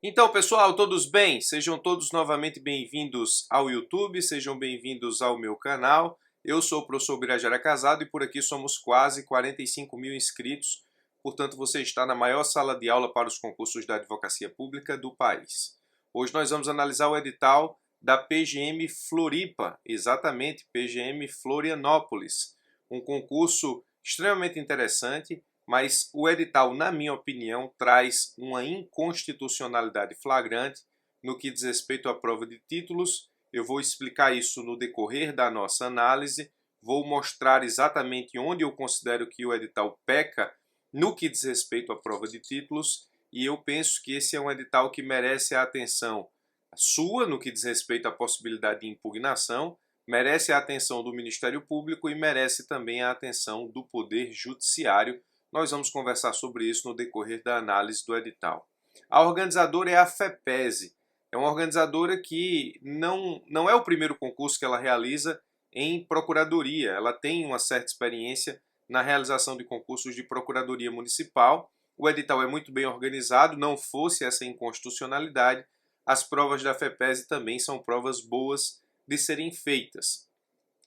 Então, pessoal, todos bem? Sejam todos novamente bem-vindos ao YouTube, sejam bem-vindos ao meu canal. Eu sou o professor Birajara Casado e por aqui somos quase 45 mil inscritos. Portanto, você está na maior sala de aula para os concursos da advocacia pública do país. Hoje nós vamos analisar o edital da PGM Floripa, exatamente, PGM Florianópolis. Um concurso extremamente interessante, mas o edital, na minha opinião, traz uma inconstitucionalidade flagrante no que diz respeito à prova de títulos. Eu vou explicar isso no decorrer da nossa análise, vou mostrar exatamente onde eu considero que o edital peca no que diz respeito à prova de títulos, e eu penso que esse é um edital que merece a atenção sua no que diz respeito à possibilidade de impugnação, merece a atenção do Ministério Público e merece também a atenção do Poder Judiciário. Nós vamos conversar sobre isso no decorrer da análise do edital. A organizadora é a FEPESE. É uma organizadora que não é o primeiro concurso que ela realiza em procuradoria. Ela tem uma certa experiência na realização de concursos de procuradoria municipal. O edital é muito bem organizado, não fosse essa inconstitucionalidade, as provas da FEPESE também são provas boas de serem feitas.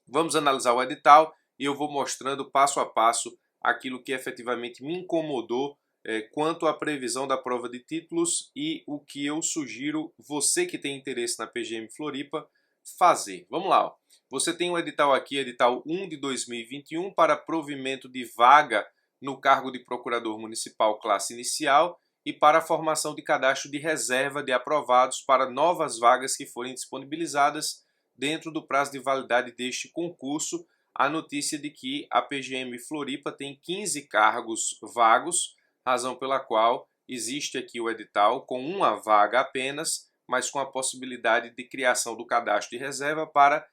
Vamos analisar o edital e eu vou mostrando passo a passo aquilo que efetivamente me incomodou quanto à previsão da prova de títulos e o que eu sugiro você que tem interesse na PGM Floripa fazer. Vamos lá. Você tem um edital aqui, edital 1 de 2021, para provimento de vaga no cargo de procurador municipal classe inicial e para a formação de cadastro de reserva de aprovados para novas vagas que forem disponibilizadas dentro do prazo de validade deste concurso. A notícia de que a PGM Floripa tem 15 cargos vagos, razão pela qual existe aqui o edital com uma vaga apenas, mas com a possibilidade de criação do cadastro de reserva para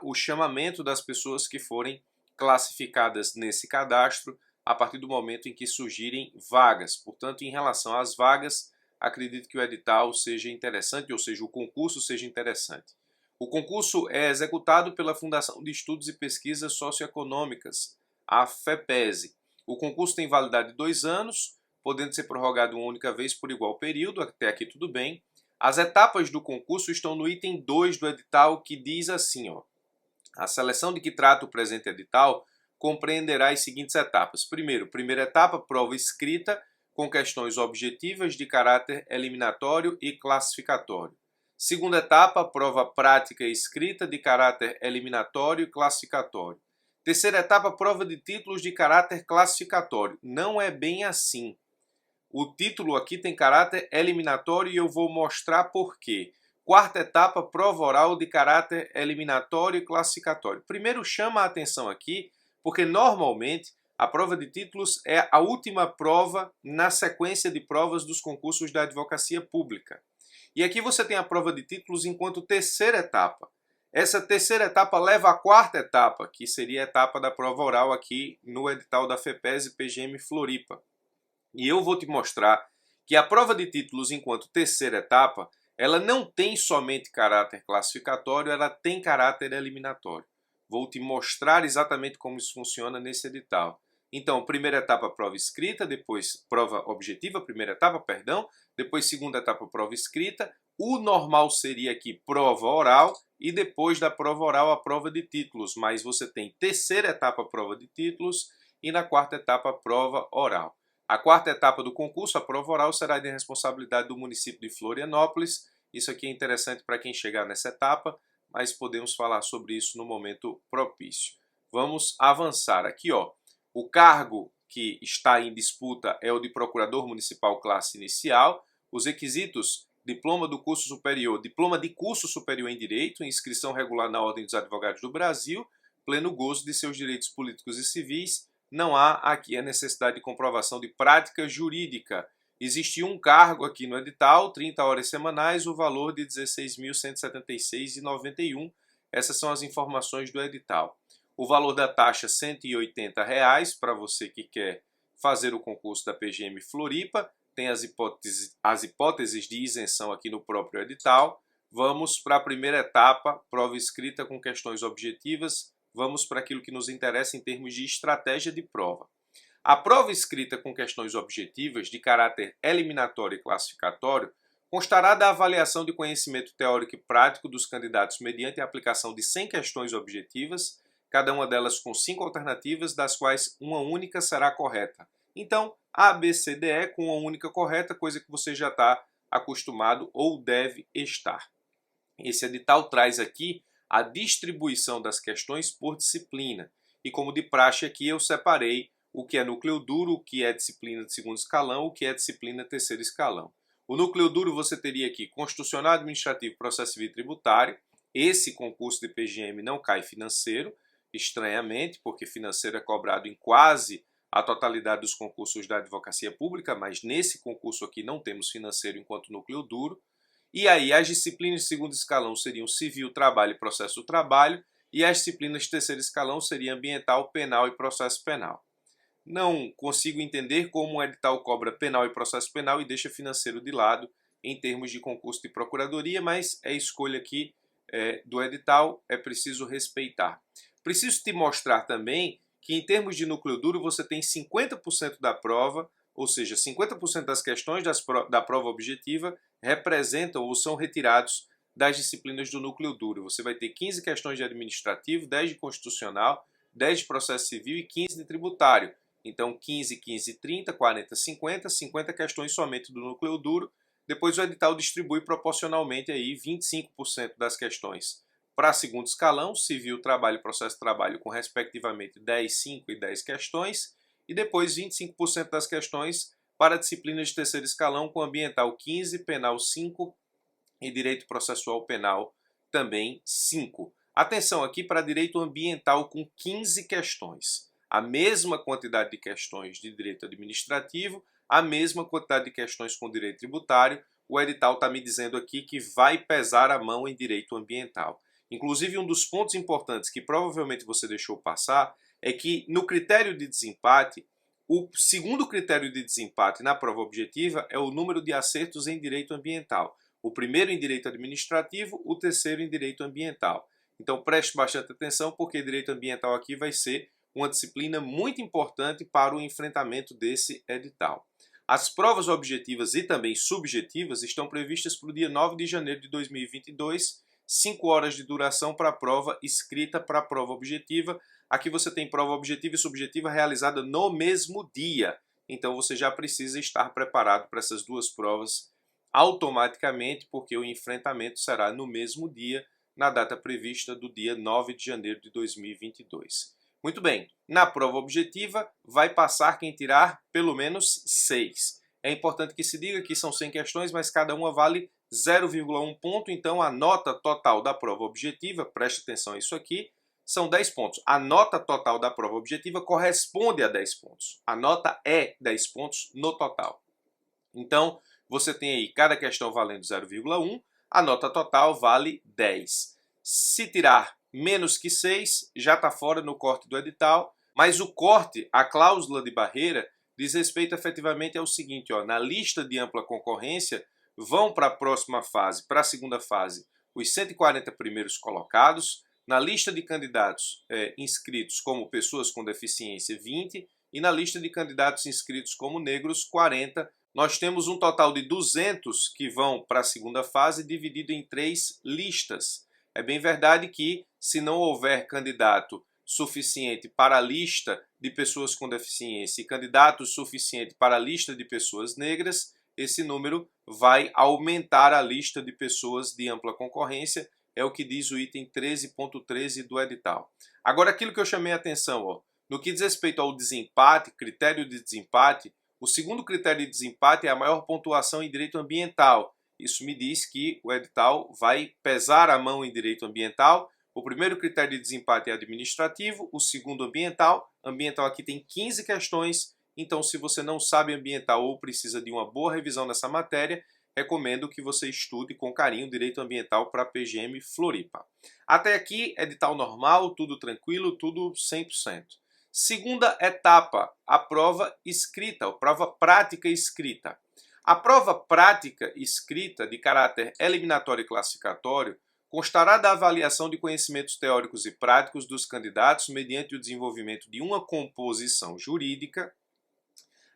o chamamento das pessoas que forem classificadas nesse cadastro a partir do momento em que surgirem vagas. Portanto, em relação às vagas, acredito que o edital seja interessante, ou seja, o concurso seja interessante. O concurso é executado pela Fundação de Estudos e Pesquisas Socioeconômicas, a FEPESE. O concurso tem validade de 2 anos, podendo ser prorrogado uma única vez por igual período, até aqui tudo bem. As etapas do concurso estão no item 2 do edital, que diz assim, ó: a seleção de que trata o presente edital compreenderá as seguintes etapas. Primeiro, primeira etapa, prova escrita com questões objetivas de caráter eliminatório e classificatório. Segunda etapa, prova prática escrita de caráter eliminatório e classificatório. Terceira etapa, prova de títulos de caráter classificatório. Não é bem assim. O título aqui tem caráter eliminatório e eu vou mostrar por quê. Quarta etapa, prova oral de caráter eliminatório e classificatório. Primeiro chama a atenção aqui, porque normalmente a prova de títulos é a última prova na sequência de provas dos concursos da advocacia pública. E aqui você tem a prova de títulos enquanto terceira etapa. Essa terceira etapa leva à quarta etapa, que seria a etapa da prova oral aqui no edital da FEPESE PGM Floripa. E eu vou te mostrar que a prova de títulos enquanto terceira etapa, ela não tem somente caráter classificatório, ela tem caráter eliminatório. Vou te mostrar exatamente como isso funciona nesse edital. Então, primeira etapa, prova escrita, depois prova objetiva, primeira etapa, perdão, depois segunda etapa, prova escrita. O normal seria aqui prova oral e depois da prova oral a prova de títulos, mas você tem terceira etapa, prova de títulos e na quarta etapa, prova oral. A quarta etapa do concurso, a prova oral, será de responsabilidade do município de Florianópolis. Isso aqui é interessante para quem chegar nessa etapa, mas podemos falar sobre isso no momento propício. Vamos avançar aqui, ó. O cargo que está em disputa é o de procurador municipal classe inicial. Os requisitos: diploma do curso superior, diploma de curso superior em direito, inscrição regular na Ordem dos Advogados do Brasil, pleno gozo de seus direitos políticos e civis. Não há aqui a necessidade de comprovação de prática jurídica. Existe um cargo aqui no edital, 30 horas semanais, o valor de R$ 16.176,91. Essas são as informações do edital. O valor da taxa R$ 180 para você que quer fazer o concurso da PGM Floripa. Tem as hipóteses de isenção aqui no próprio edital. Vamos para a primeira etapa, prova escrita com questões objetivas. Vamos para aquilo que nos interessa em termos de estratégia de prova. A prova escrita com questões objetivas de caráter eliminatório e classificatório Constará da avaliação de conhecimento teórico e prático dos candidatos mediante a aplicação de 100 questões objetivas, cada uma delas com 5 alternativas, das quais uma única será correta. Então, A, B, C, D, E com uma única correta, coisa que você já está acostumado ou deve estar. Esse edital traz aqui a distribuição das questões por disciplina. E como de praxe aqui, eu separei o que é núcleo duro, o que é disciplina de segundo escalão, o que é disciplina de terceiro escalão. O núcleo duro você teria aqui Constitucional, Administrativo, Processo Civil e Tributário. Esse concurso de PGM não cai financeiro, estranhamente, porque financeiro é cobrado em quase a totalidade dos concursos da advocacia pública, mas nesse concurso aqui não temos financeiro enquanto núcleo duro. E aí as disciplinas de segundo escalão seriam civil, trabalho e processo do trabalho, e as disciplinas de terceiro escalão seriam ambiental, penal e processo penal. Não consigo entender como um edital cobra penal e processo penal e deixa financeiro de lado em termos de concurso de procuradoria, mas é escolha aqui do edital, é preciso respeitar. Preciso te mostrar também que em termos de núcleo duro você tem 50% da prova, ou seja, 50% das questões da prova objetiva representam ou são retirados das disciplinas do núcleo duro. Você vai ter 15 questões de administrativo, 10 de constitucional, 10 de processo civil e 15 de tributário. Então 15, 15, 30, 40, 50, 50 questões somente do núcleo duro. Depois o edital distribui proporcionalmente aí 25% das questões para segundo escalão, civil, trabalho e processo de trabalho com respectivamente 10, 5 e 10 questões. E depois 25% das questões para disciplinas de terceiro escalão com ambiental 15, penal 5 e direito processual penal também 5. Atenção aqui para direito ambiental com 15 questões. A mesma quantidade de questões de direito administrativo, a mesma quantidade de questões com direito tributário. O edital está me dizendo aqui que vai pesar a mão em direito ambiental. Inclusive, um dos pontos importantes que provavelmente você deixou passar é que no critério de desempate, o segundo critério de desempate na prova objetiva é o número de acertos em direito ambiental. O primeiro em direito administrativo, o terceiro em direito ambiental. Então preste bastante atenção porque direito ambiental aqui vai ser uma disciplina muito importante para o enfrentamento desse edital. As provas objetivas e também subjetivas estão previstas para o dia 9 de janeiro de 2022, 5 horas de duração para a prova escrita para a prova objetiva. Aqui você tem prova objetiva e subjetiva realizada no mesmo dia. Então você já precisa estar preparado para essas duas provas automaticamente, porque o enfrentamento será no mesmo dia, na data prevista do dia 9 de janeiro de 2022. Muito bem, na prova objetiva vai passar quem tirar pelo menos 6. É importante que se diga que são 100 questões, mas cada uma vale 0,1 ponto, então a nota total da prova objetiva, preste atenção a isso aqui, são 10 pontos. A nota total da prova objetiva corresponde a 10 pontos. A nota é 10 pontos no total. Então, você tem aí cada questão valendo 0,1, a nota total vale 10. Se tirar menos que 6, já está fora no corte do edital, mas o corte, a cláusula de barreira, diz respeito efetivamente ao seguinte, ó, na lista de ampla concorrência, vão para a próxima fase, para a segunda fase, os 140 primeiros colocados, na lista de candidatos inscritos como pessoas com deficiência, 20, e na lista de candidatos inscritos como negros, 40. Nós temos um total de 200 que vão para a segunda fase, dividido em 3 listas. É bem verdade que, se não houver candidato suficiente para a lista de pessoas com deficiência e candidato suficiente para a lista de pessoas negras, esse número vai aumentar a lista de pessoas de ampla concorrência, é o que diz o item 13.13 do edital. Agora, aquilo que eu chamei a atenção, ó, no que diz respeito ao desempate, critério de desempate, o segundo critério de desempate é a maior pontuação em direito ambiental. Isso me diz que o edital vai pesar a mão em direito ambiental. O primeiro critério de desempate é administrativo, o segundo ambiental. Ambiental aqui tem 15 questões, então se você não sabe ambiental ou precisa de uma boa revisão nessa matéria, recomendo que você estude com carinho direito ambiental para a PGM Floripa. Até aqui, edital normal, tudo tranquilo, tudo 100%. Segunda etapa, a prova escrita, a prova prática escrita. A prova prática escrita de caráter eliminatório e classificatório constará da avaliação de conhecimentos teóricos e práticos dos candidatos mediante o desenvolvimento de uma composição jurídica.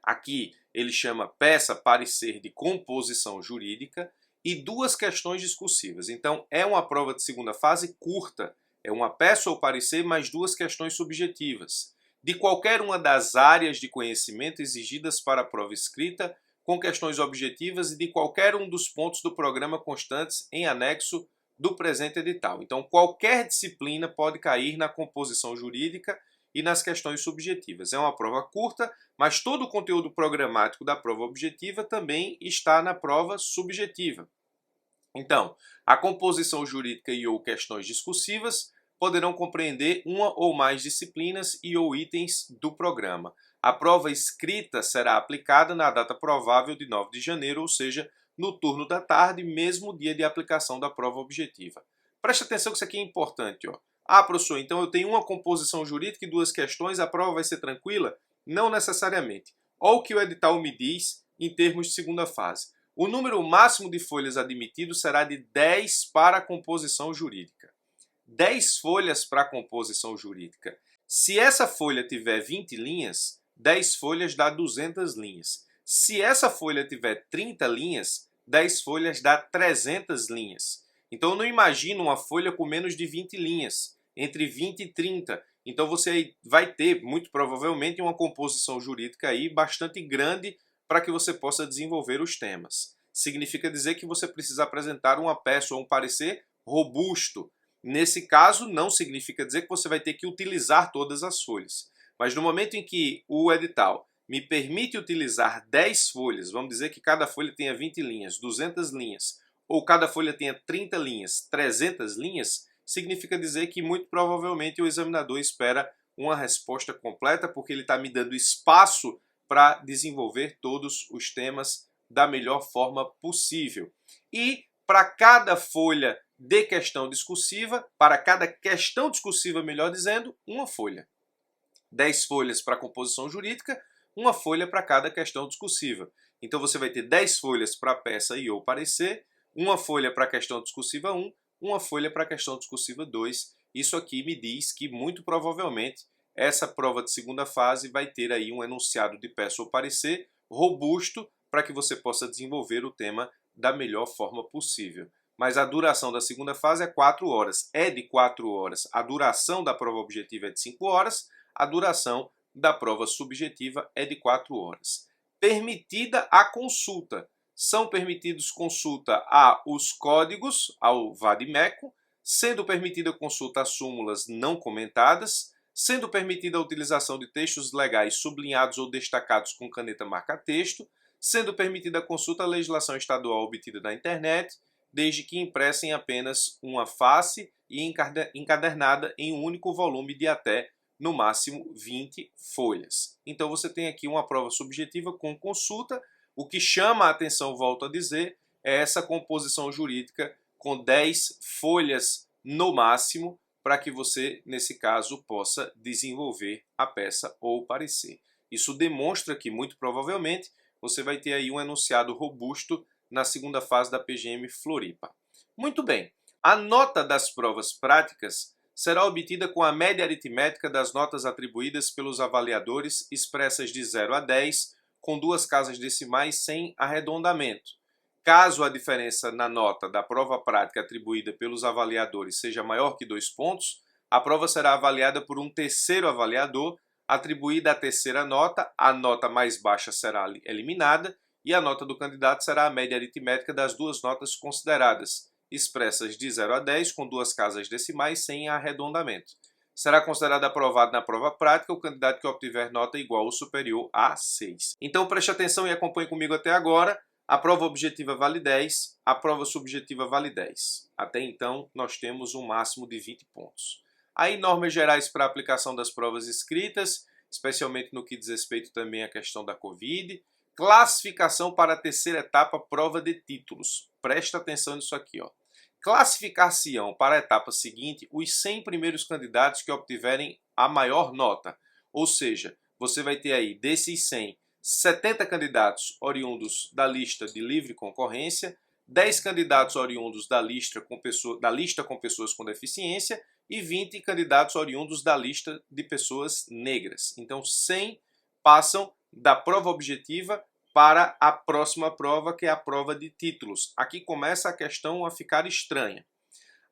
Aqui ele chama peça parecer de composição jurídica e 2 questões discursivas. Então, é uma prova de segunda fase curta. É uma peça ou parecer mais 2 questões subjetivas, de qualquer uma das áreas de conhecimento exigidas para a prova escrita, com questões objetivas e de qualquer um dos pontos do programa constantes em anexo do presente edital. Então, qualquer disciplina pode cair na composição jurídica e nas questões subjetivas. É uma prova curta, mas todo o conteúdo programático da prova objetiva também está na prova subjetiva. Então, a composição jurídica e ou questões discursivas poderão compreender uma ou mais disciplinas e ou itens do programa. A prova escrita será aplicada na data provável de 9 de janeiro, ou seja, no turno da tarde, mesmo dia de aplicação da prova objetiva. Preste atenção que isso aqui é importante, ó. Ah, professor, então eu tenho uma composição jurídica e 2 questões, a prova vai ser tranquila? Não necessariamente. Olha o que o edital me diz em termos de segunda fase. O número máximo de folhas admitido será de 10 para a composição jurídica. 10 folhas para a composição jurídica. Se essa folha tiver 20 linhas, 10 folhas dá 200 linhas. Se essa folha tiver 30 linhas, 10 folhas dá 300 linhas. Então eu não imagino uma folha com menos de 20 linhas, entre 20 e 30. Então você vai ter, muito provavelmente, uma composição jurídica aí bastante grande para que você possa desenvolver os temas. Significa dizer que você precisa apresentar uma peça ou um parecer robusto. Nesse caso, não significa dizer que você vai ter que utilizar todas as folhas. Mas no momento em que o edital me permite utilizar 10 folhas, vamos dizer que cada folha tenha 20 linhas, 200 linhas, ou cada folha tenha 30 linhas, 300 linhas, significa dizer que muito provavelmente o examinador espera uma resposta completa, porque ele está me dando espaço para desenvolver todos os temas da melhor forma possível. E para cada folha de questão discursiva, para cada questão discursiva, melhor dizendo, uma folha. 10 folhas para a composição jurídica, uma folha para cada questão discursiva. Então você vai ter 10 folhas para a peça e ou parecer, uma folha para a questão discursiva 1, uma folha para a questão discursiva 2. Isso aqui me diz que muito provavelmente essa prova de segunda fase vai ter aí um enunciado de peça ou parecer robusto para que você possa desenvolver o tema da melhor forma possível. Mas a duração da segunda fase é 4 horas. É de 4 horas. A duração da prova objetiva é de 5 horas. A duração da prova subjetiva é de 4 horas. Permitida a consulta. São permitidos consulta aos códigos, ao vade-mecum, sendo permitida consulta a súmulas não comentadas, sendo permitida a utilização de textos legais sublinhados ou destacados com caneta marca-texto, sendo permitida a consulta à legislação estadual obtida na internet, desde que impressa em apenas uma face e encadernada em um único volume de até, no máximo, 20 folhas. Então você tem aqui uma prova subjetiva com consulta. O que chama a atenção, volto a dizer, é essa composição jurídica com 10 folhas no máximo, para que você, nesse caso, possa desenvolver a peça ou parecer. Isso demonstra que, muito provavelmente, você vai ter aí um enunciado robusto na segunda fase da PGM Floripa. Muito bem, a nota das provas práticas será obtida com a média aritmética das notas atribuídas pelos avaliadores expressas de 0 a 10, com 2 casas decimais sem arredondamento. Caso a diferença na nota da prova prática atribuída pelos avaliadores seja maior que 2 pontos, a prova será avaliada por um terceiro avaliador. Atribuída a terceira nota, a nota mais baixa será eliminada e a nota do candidato será a média aritmética das 2 notas consideradas, expressas de 0 a 10, com 2 casas decimais sem arredondamento. Será considerado aprovado na prova prática o candidato que obtiver nota igual ou superior a 6. Então preste atenção e acompanhe comigo até agora. A prova objetiva vale 10, a prova subjetiva vale 10. Até então, nós temos um máximo de 20 pontos. Aí, normas gerais para a aplicação das provas escritas, especialmente no que diz respeito também à questão da Covid. Classificação para a terceira etapa, prova de títulos. Presta atenção nisso aqui, ó. Classificar-se-ão para a etapa seguinte os 100 primeiros candidatos que obtiverem a maior nota. Ou seja, você vai ter aí, desses 100, 70 candidatos oriundos da lista de livre concorrência, 10 candidatos oriundos da lista com pessoas com deficiência e 20 candidatos oriundos da lista de pessoas negras. Então, 100 passam da prova objetiva para a próxima prova, que é a prova de títulos. Aqui começa a questão a ficar estranha.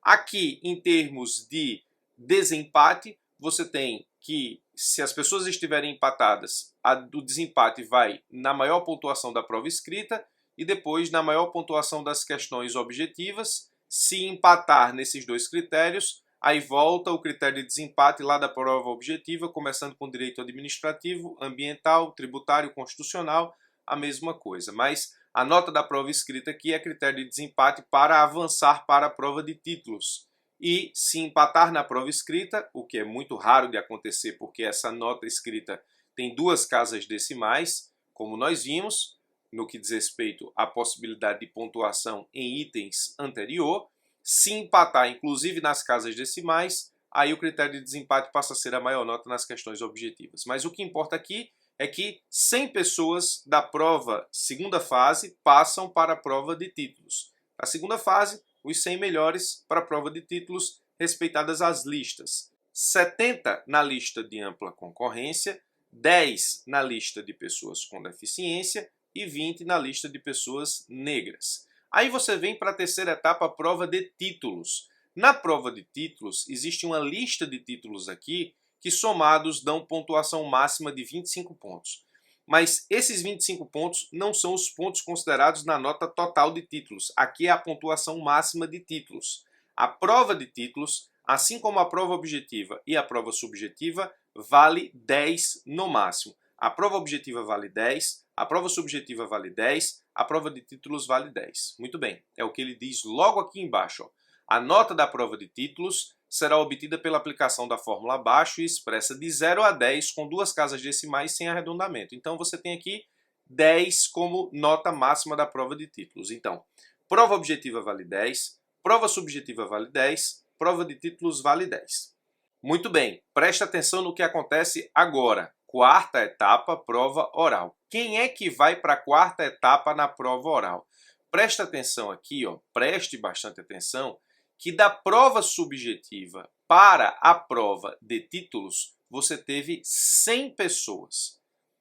Aqui, em termos de desempate, você tem que, se as pessoas estiverem empatadas, o desempate vai na maior pontuação da prova escrita e depois na maior pontuação das questões objetivas. Se empatar nesses dois critérios, aí volta o critério de desempate lá da prova objetiva, começando com direito administrativo, ambiental, tributário, constitucional, a mesma coisa. Mas a nota da prova escrita aqui é critério de desempate para avançar para a prova de títulos. E se empatar na prova escrita, o que é muito raro de acontecer porque essa nota escrita tem duas casas decimais, como nós vimos, no que diz respeito à possibilidade de pontuação em itens anterior. Se empatar, inclusive nas casas decimais, aí o critério de desempate passa a ser a maior nota nas questões objetivas. Mas o que importa aqui é que 100 pessoas da prova segunda fase passam para a prova de títulos. A segunda fase, os 100 melhores para a prova de títulos, respeitadas as listas. 70 na lista de ampla concorrência, 10 na lista de pessoas com deficiência e 20 na lista de pessoas negras. Aí você vem para a terceira etapa, a prova de títulos. Na prova de títulos, existe uma lista de títulos aqui que somados dão pontuação máxima de 25 pontos. Mas esses 25 pontos não são os pontos considerados na nota total de títulos. Aqui é a pontuação máxima de títulos. A prova de títulos, assim como a prova objetiva e a prova subjetiva, vale 10 no máximo. A prova objetiva vale 10, a prova subjetiva vale 10, a prova de títulos vale 10. Muito bem, é o que ele diz logo aqui embaixo. Ó. A nota da prova de títulos será obtida pela aplicação da fórmula abaixo e expressa de 0 a 10 com duas casas decimais sem arredondamento. Então você tem aqui 10 como nota máxima da prova de títulos. Então, prova objetiva vale 10, prova subjetiva vale 10, prova de títulos vale 10. Muito bem, presta atenção no que acontece agora. Quarta etapa, prova oral. Quem é que vai para a quarta etapa na prova oral? Presta atenção aqui, ó, preste bastante atenção, que da prova subjetiva para a prova de títulos, você teve 100 pessoas.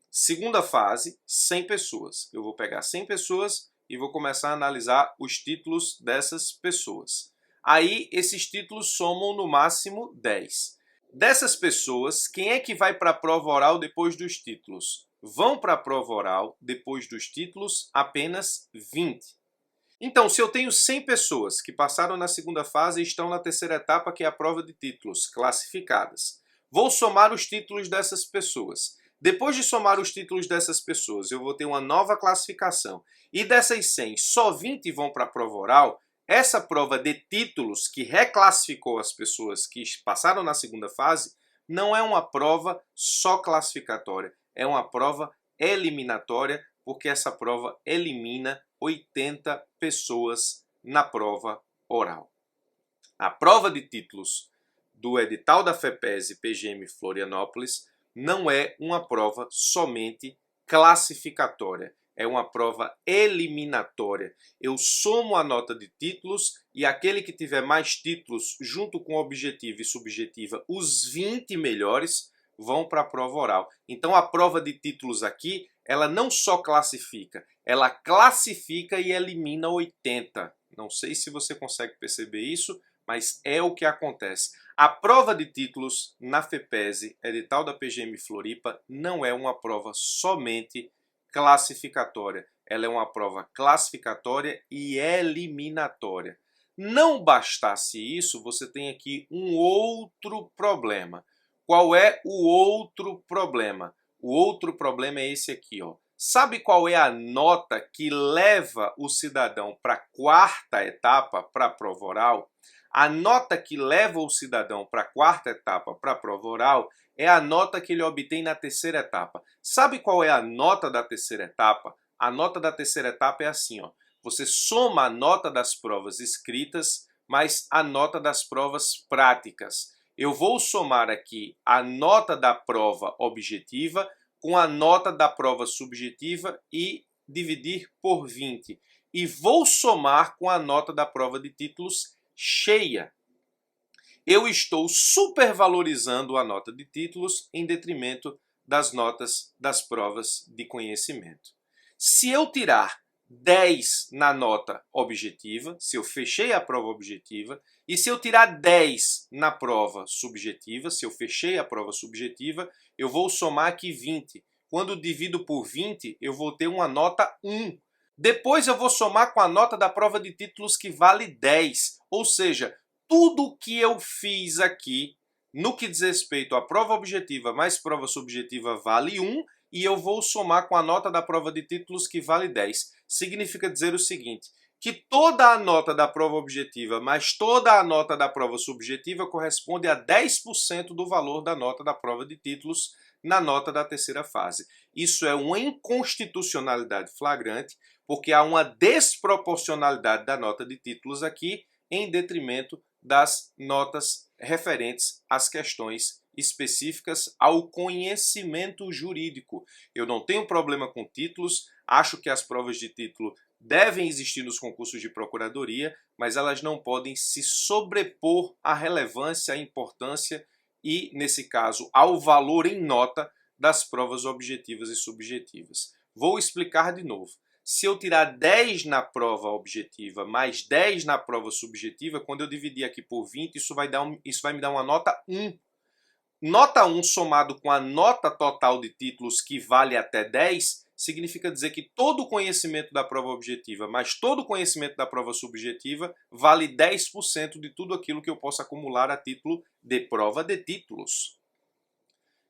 Segunda fase, 100 pessoas. Eu vou pegar 100 pessoas e vou começar a analisar os títulos dessas pessoas. Aí, esses títulos somam no máximo 10. Dessas pessoas, quem é que vai para a prova oral depois dos títulos? Vão para a prova oral depois dos títulos apenas 20. Então, se eu tenho 100 pessoas que passaram na segunda fase e estão na terceira etapa, que é a prova de títulos, classificadas, vou somar os títulos dessas pessoas. Depois de somar os títulos dessas pessoas, eu vou ter uma nova classificação. E dessas 100, só 20 vão para a prova oral. Essa prova de títulos, que reclassificou as pessoas que passaram na segunda fase, não é uma prova só classificatória, é uma prova eliminatória, porque essa prova elimina 80 pessoas na prova oral. A prova de títulos do edital da FEPESE PGM Florianópolis não é uma prova somente classificatória, é uma prova eliminatória. Eu somo a nota de títulos e aquele que tiver mais títulos junto com objetiva e subjetiva, os 20 melhores, vão para a prova oral. Então a prova de títulos aqui, ela não só classifica, ela classifica e elimina 80. Não sei se você consegue perceber isso, mas é o que acontece. A prova de títulos na FEPESE, edital da PGM Floripa, não é uma prova somente classificatória. Ela é uma prova classificatória e eliminatória. Não bastasse isso, você tem aqui um outro problema. Qual é o outro problema? O outro problema é esse aqui, ó. Sabe qual é a nota que leva o cidadão para a quarta etapa, para a prova oral? A nota que leva o cidadão para a quarta etapa, para a prova oral, é a nota que ele obtém na terceira etapa. Sabe qual é a nota da terceira etapa? A nota da terceira etapa é assim, ó. Você soma a nota das provas escritas mais a nota das provas práticas. Eu vou somar aqui a nota da prova objetiva com a nota da prova subjetiva e dividir por 20. E vou somar com a nota da prova de títulos cheia. Eu estou supervalorizando a nota de títulos em detrimento das notas das provas de conhecimento. Se eu tirar 10 na nota objetiva, se eu fechei a prova objetiva, e se eu tirar 10 na prova subjetiva, se eu fechei a prova subjetiva, eu vou somar aqui 20. Quando divido por 20, eu vou ter uma nota 1. Depois eu vou somar com a nota da prova de títulos que vale 10. Ou seja, tudo que eu fiz aqui, no que diz respeito à prova objetiva mais prova subjetiva, vale 1, e eu vou somar com a nota da prova de títulos que vale 10. Significa dizer o seguinte, que toda a nota da prova objetiva mais toda a nota da prova subjetiva corresponde a 10% do valor da nota da prova de títulos na nota da terceira fase. Isso é uma inconstitucionalidade flagrante, porque há uma desproporcionalidade da nota de títulos aqui em detrimento das notas referentes às questões específicas ao conhecimento jurídico. Eu não tenho problema com títulos, acho que as provas de título devem existir nos concursos de procuradoria, mas elas não podem se sobrepor à relevância, à importância e, nesse caso, ao valor em nota das provas objetivas e subjetivas. Vou explicar de novo. Se eu tirar 10 na prova objetiva mais 10 na prova subjetiva, quando eu dividir aqui por 20, isso vai me dar uma nota 1. Nota 1 somado com a nota total de títulos que vale até 10, significa dizer que todo o conhecimento da prova objetiva mais todo o conhecimento da prova subjetiva vale 10% de tudo aquilo que eu posso acumular a título de prova de títulos.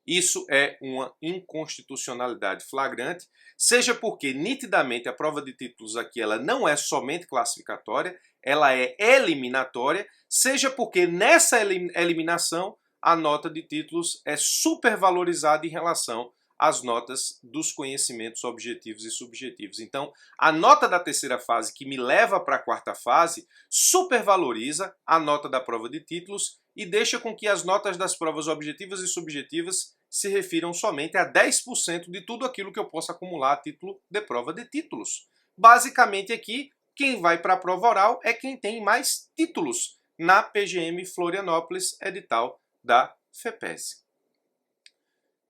Isso é uma inconstitucionalidade flagrante, seja porque nitidamente a prova de títulos aqui ela não é somente classificatória, ela é eliminatória, seja porque nessa eliminação a nota de títulos é supervalorizada em relação às notas dos conhecimentos objetivos e subjetivos. Então, a nota da terceira fase, que me leva para a quarta fase, supervaloriza a nota da prova de títulos e deixa com que as notas das provas objetivas e subjetivas se refiram somente a 10% de tudo aquilo que eu posso acumular a título de prova de títulos. Basicamente aqui, quem vai para a prova oral é quem tem mais títulos na PGM Florianópolis, edital da FEPESE.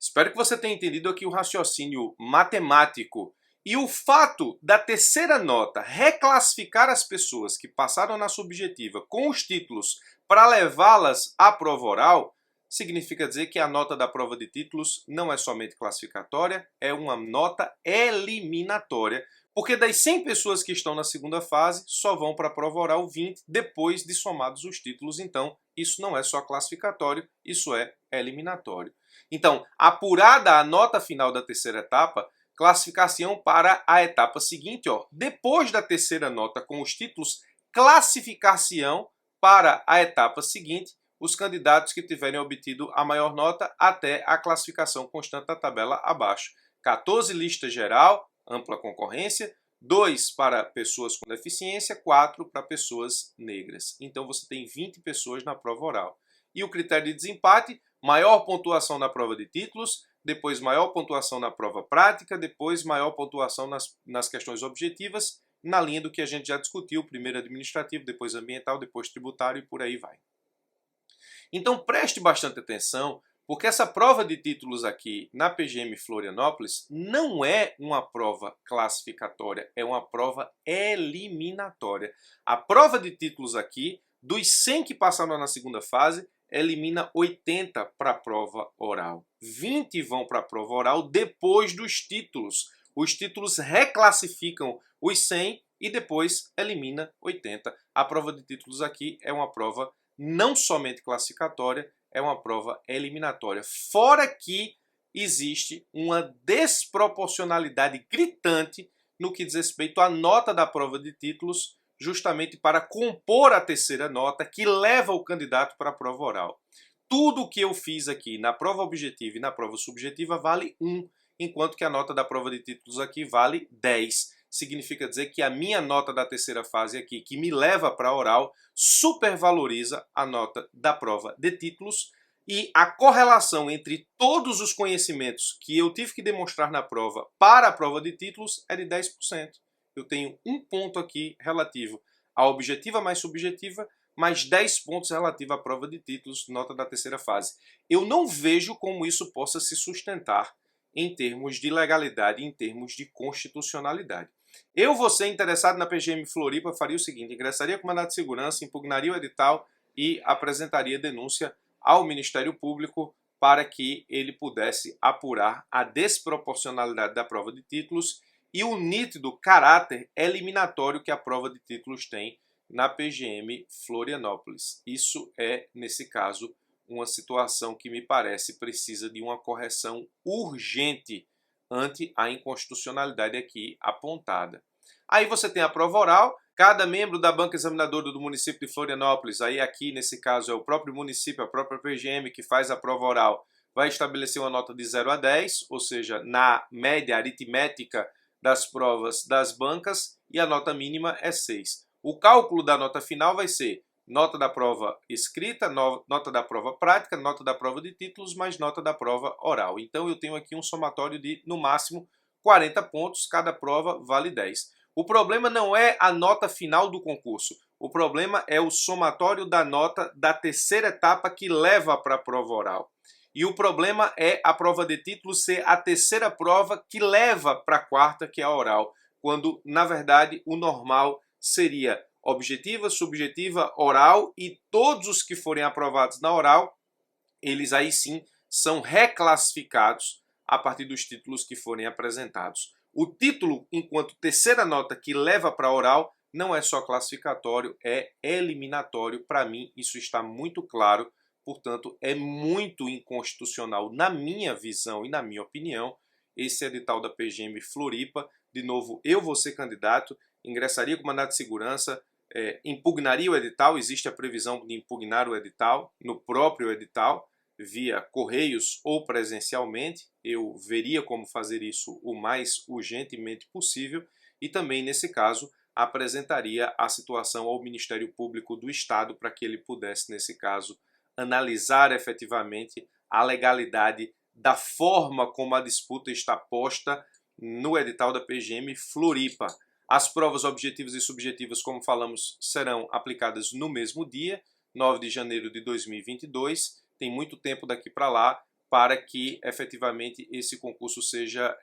Espero que você tenha entendido aqui o raciocínio matemático e o fato da terceira nota reclassificar as pessoas que passaram na subjetiva com os títulos para levá-las à prova oral significa dizer que a nota da prova de títulos não é somente classificatória, é uma nota eliminatória, porque das 100 pessoas que estão na segunda fase, só vão para a prova oral 20 depois de somados os títulos. Então, isso não é só classificatório, isso é eliminatório. Então, apurada a nota final da terceira etapa, classificação para a etapa seguinte, depois da terceira nota com os títulos, classificação para a etapa seguinte, os candidatos que tiverem obtido a maior nota até a classificação constante da tabela abaixo. 14 lista geral, ampla concorrência, 2 para pessoas com deficiência, 4 para pessoas negras. Então você tem 20 pessoas na prova oral. E o critério de desempate, maior pontuação na prova de títulos, depois maior pontuação na prova prática, depois maior pontuação nas questões objetivas, na linha do que a gente já discutiu, primeiro administrativo, depois ambiental, depois tributário e por aí vai. Então preste bastante atenção, porque essa prova de títulos aqui na PGM Florianópolis não é uma prova classificatória, é uma prova eliminatória. A prova de títulos aqui, dos 100 que passaram na segunda fase, elimina 80 para a prova oral. 20 vão para a prova oral depois dos títulos. Os títulos reclassificam os 100 e depois elimina 80. A prova de títulos aqui é uma prova não somente classificatória, é uma prova eliminatória. Fora que existe uma desproporcionalidade gritante no que diz respeito à nota da prova de títulos, justamente para compor a terceira nota que leva o candidato para a prova oral. Tudo o que eu fiz aqui na prova objetiva e na prova subjetiva vale 1, enquanto que a nota da prova de títulos aqui vale 10. Significa dizer que a minha nota da terceira fase aqui, que me leva para a oral, supervaloriza a nota da prova de títulos, e a correlação entre todos os conhecimentos que eu tive que demonstrar na prova para a prova de títulos é de 10%. Eu tenho um ponto aqui relativo à objetiva mais subjetiva, mais 10 pontos relativo à prova de títulos, nota da terceira fase. Eu não vejo como isso possa se sustentar em termos de legalidade, em termos de constitucionalidade. Eu, você interessado na PGM Floripa, faria o seguinte: ingressaria com mandado de segurança, impugnaria o edital e apresentaria denúncia ao Ministério Público para que ele pudesse apurar a desproporcionalidade da prova de títulos e o nítido caráter eliminatório que a prova de títulos tem na PGM Florianópolis. Isso é, nesse caso, uma situação que me parece precisa de uma correção urgente ante a inconstitucionalidade aqui apontada. Aí você tem a prova oral. Cada membro da banca examinadora do município de Florianópolis, aí aqui nesse caso é o próprio município, a própria PGM que faz a prova oral, vai estabelecer uma nota de 0 a 10, ou seja, na média aritmética das provas das bancas, e a nota mínima é 6. O cálculo da nota final vai ser nota da prova escrita, nota da prova prática, nota da prova de títulos, mais nota da prova oral. Então eu tenho aqui um somatório de, no máximo, 40 pontos, cada prova vale 10. O problema não é a nota final do concurso, o problema é o somatório da nota da terceira etapa que leva para a prova oral. E o problema é a prova de título ser a terceira prova que leva para a quarta, que é a oral, quando, na verdade, o normal seria objetiva, subjetiva, oral, e todos os que forem aprovados na oral, eles aí sim são reclassificados a partir dos títulos que forem apresentados. O título, enquanto terceira nota que leva para a oral, não é só classificatório, é eliminatório. Para mim, isso está muito claro. Portanto, é muito inconstitucional, na minha visão e na minha opinião, esse edital da PGM Floripa. De novo, eu vou ser candidato, ingressaria com mandado de segurança, impugnaria o edital. Existe a previsão de impugnar o edital no próprio edital, via correios ou presencialmente. Eu veria como fazer isso o mais urgentemente possível e também, nesse caso, apresentaria a situação ao Ministério Público do Estado para que ele pudesse, nesse caso, analisar efetivamente a legalidade da forma como a disputa está posta no edital da PGM Floripa. As provas objetivas e subjetivas, como falamos, serão aplicadas no mesmo dia, 9 de janeiro de 2022. Tem muito tempo daqui para lá para que efetivamente esse concurso seja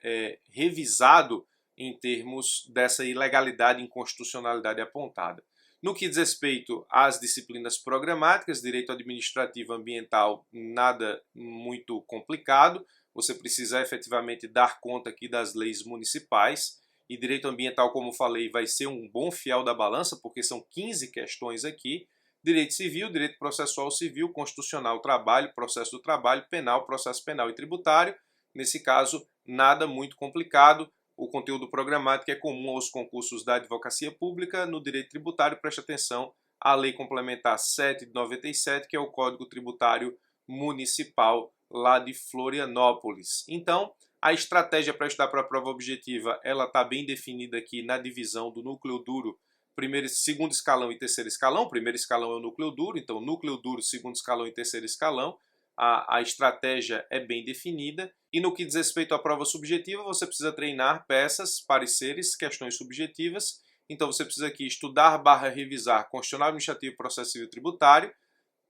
revisado em termos dessa ilegalidade e inconstitucionalidade apontada. No que diz respeito às disciplinas programáticas, direito administrativo ambiental, nada muito complicado. Você precisa efetivamente dar conta aqui das leis municipais. E direito ambiental, como falei, vai ser um bom fiel da balança, porque são 15 questões aqui. Direito civil, direito processual civil, constitucional, trabalho, processo do trabalho, penal, processo penal e tributário. Nesse caso, nada muito complicado. O conteúdo programático é comum aos concursos da advocacia pública. No direito tributário, preste atenção à Lei Complementar 7 de 97, que é o Código Tributário Municipal lá de Florianópolis. Então, a estratégia para estudar para a prova objetiva, ela está bem definida aqui na divisão do núcleo duro, primeiro, segundo escalão e terceiro escalão. O primeiro escalão é o núcleo duro, então núcleo duro, segundo escalão e terceiro escalão. A estratégia é bem definida. E no que diz respeito à prova subjetiva, você precisa treinar peças, pareceres, questões subjetivas. Então você precisa aqui estudar / revisar Constitucional, Administrativo e Processo Civil Tributário,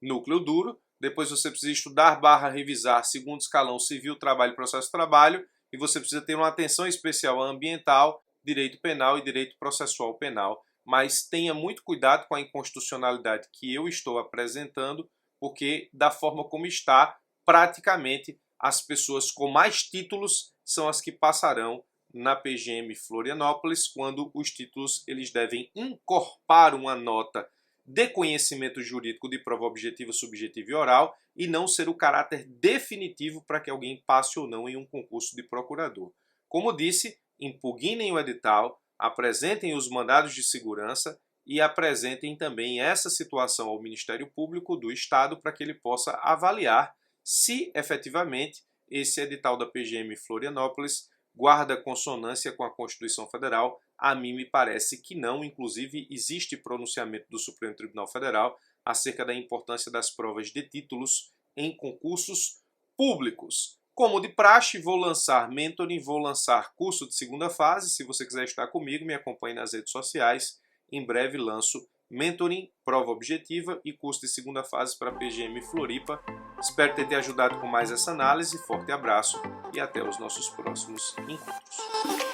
núcleo duro. Depois você precisa estudar / revisar segundo escalão Civil, Trabalho e Processo Trabalho. E você precisa ter uma atenção especial a ambiental, direito penal e direito processual penal. Mas tenha muito cuidado com a inconstitucionalidade que eu estou apresentando, porque da forma como está, praticamente as pessoas com mais títulos são as que passarão na PGM Florianópolis, quando os títulos eles devem incorporar uma nota de conhecimento jurídico de prova objetiva, subjetiva e oral, e não ser o caráter definitivo para que alguém passe ou não em um concurso de procurador. Como disse, impugnem o edital, apresentem os mandados de segurança e apresentem também essa situação ao Ministério Público do Estado para que ele possa avaliar se efetivamente esse edital da PGM Florianópolis guarda consonância com a Constituição Federal. A mim me parece que não. Inclusive, existe pronunciamento do Supremo Tribunal Federal acerca da importância das provas de títulos em concursos públicos. Como de praxe, vou lançar mentoring, vou lançar curso de segunda fase. Se você quiser estar comigo, me acompanhe nas redes sociais. Em breve lanço mentoring, prova objetiva e curso de segunda fase para PGM Floripa. Espero ter te ajudado com mais essa análise. Forte abraço e até os nossos próximos encontros.